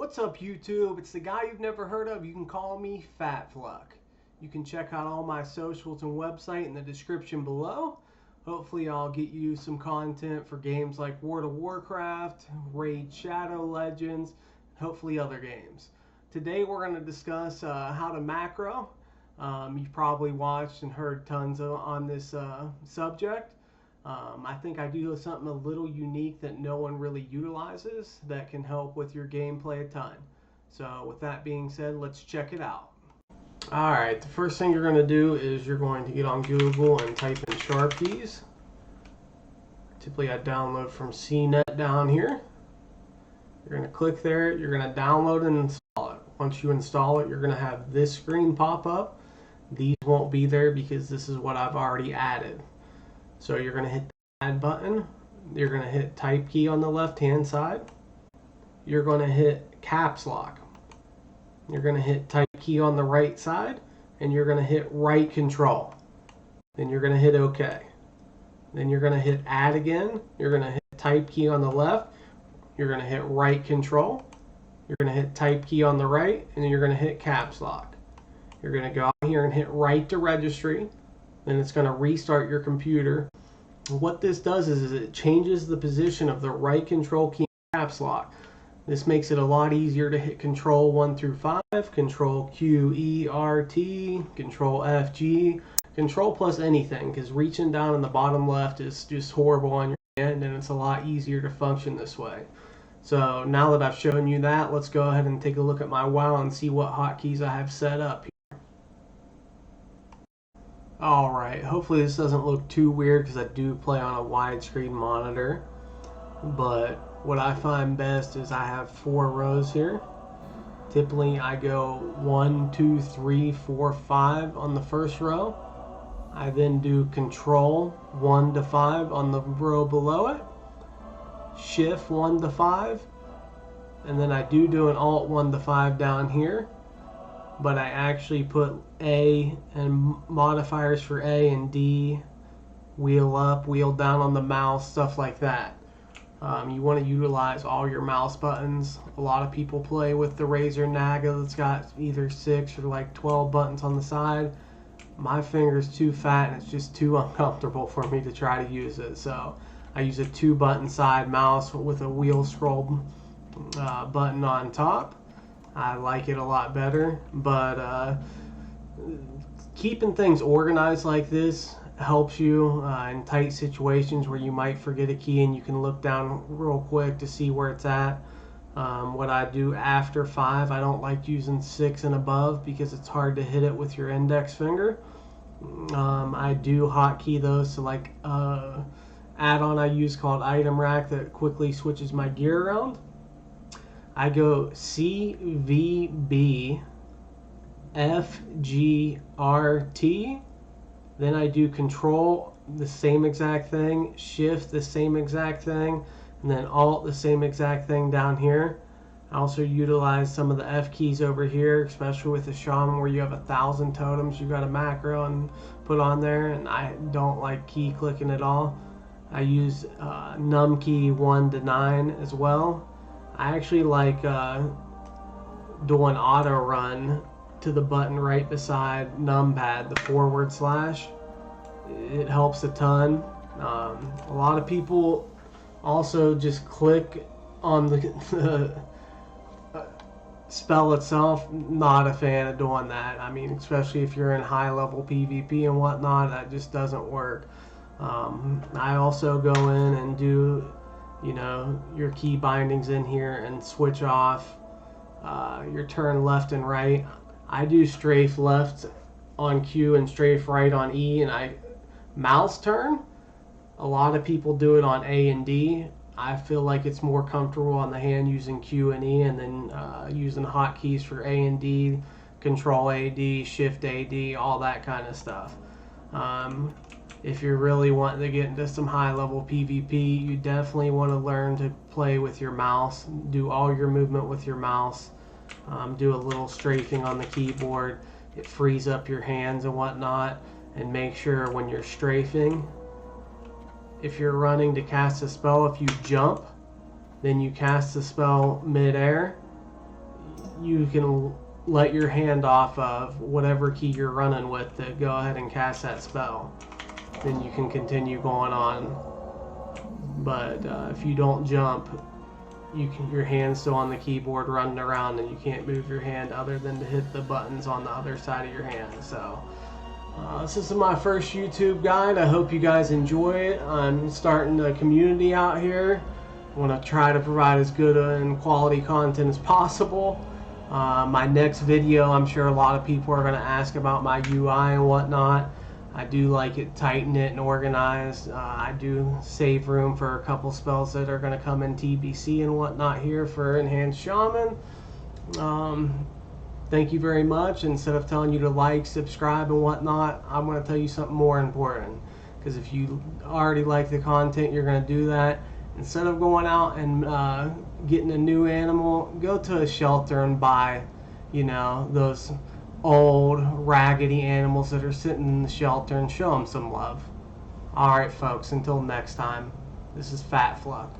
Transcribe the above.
What's up, YouTube? It's the guy you've never heard of. You can call me Fat Fluck. You can check out all my socials and website in the description below. Hopefully I'll get you some content for games like World of Warcraft, Raid Shadow Legends, hopefully other games. Today we're going to discuss how to macro. You've probably watched and heard tons on this subject. I think I do something a little unique that no one really utilizes that can help with your gameplay a ton. So with that being said, let's check it out. Alright, the first thing you're going to do is you're going to get on Google and type in sharp keys. Typically I download from CNET down here. You're going to click there, you're going to download and install it. Once you install it, you're going to have this screen pop up. These won't be there because this is what I've already added. So you're going to hit the add button. You're going to hit type key on the left hand side. You're going to hit caps lock. You're going to hit type key on the right side, and you're going to hit right control. Then you're going to hit OK. Then you're going to hit add again. You're going to hit type key on the left. You're going to hit right control. You're going to hit type key on the right, and then you're going to hit caps lock. You're going to go out here and hit right to registry. Then it's going to restart your computer. What this does is it changes the position of the right control key in caps lock. This makes it a lot easier to hit control 1 through 5, control Q, E, R, T, control F, G, control plus anything, because reaching down in the bottom left is just horrible on your hand, and it's a lot easier to function this way. So now that I've shown you that, let's go ahead and take a look at my WoW and see what hotkeys I have set up here. Alright, hopefully this doesn't look too weird because I do play on a widescreen monitor. But what I find best is I have 4 rows here. Typically I go 1, 2, 3, 4, 5 on the first row. I then do control 1 to 5 on the row below it. Shift 1 to 5. And then I do an alt 1 to 5 down here. But I actually put A and modifiers for A and D, wheel up, wheel down on the mouse, stuff like that. You want to utilize all your mouse buttons. A lot of people play with the Razer Naga that's got either 6 or like 12 buttons on the side. My finger's too fat and it's just too uncomfortable for me to try to use it. So I use a 2-button side mouse with a wheel scroll button on top. I like it a lot better, but keeping things organized like this helps you in tight situations where you might forget a key and you can look down real quick to see where it's at. What I do after 5, I don't like using 6 and above because it's hard to hit it with your index finger. I do hotkey those to like add-on I use called Item Rack that quickly switches my gear around. I go C, V, B, F, G, R, T. Then I do control, the same exact thing, shift, the same exact thing, and then alt, the same exact thing down here. I also utilize some of the F keys over here, especially with the shaman where you have 1,000 totems you got a macro and put on there, and I don't like key clicking at all. I use num key 1 to 9 as well. I actually like doing auto run to the button right beside numpad, the /. It helps a ton. A lot of people also just click on the spell itself. Not a fan of doing that. I mean, especially if you're in high level PvP and whatnot, that just doesn't work. I also go in and do your key bindings in here and switch off your turn left and right. I do strafe left on Q and strafe right on E, and I mouse turn. A lot of people do it on A and D. I feel like it's more comfortable on the hand using Q and E, and then using hotkeys for A and D, control AD, shift AD, all that kind of stuff. If you're really wanting to get into some high-level PvP, you definitely want to learn to play with your mouse. Do all your movement with your mouse. Do a little strafing on the keyboard. It frees up your hands and whatnot. And make sure when you're strafing, if you're running to cast a spell, if you jump, then you cast the spell mid-air. you can let your hand off of whatever key you're running with to go ahead and cast that spell. Then you can continue going on. But if you don't jump, your hand's still on the keyboard running around, and you can't move your hand other than to hit the buttons on the other side of your hand. So this is my first YouTube guide. I hope you guys enjoy it. I'm starting a community out here. I want to try to provide as good and quality content as possible. My next video, I'm sure a lot of people are going to ask about my UI and whatnot. I do like it tight knit and organized. I do save room for a couple spells that are going to come in TBC and whatnot here for Enhanced Shaman. Thank you very much. Instead of telling you to like, subscribe, and whatnot, I'm going to tell you something more important. Because if you already like the content, you're going to do that. Instead of going out and getting a new animal, go to a shelter and buy, you know, those old raggedy animals that are sitting in the shelter and show them some love. Alright folks, until next time, this is Fat Fluck.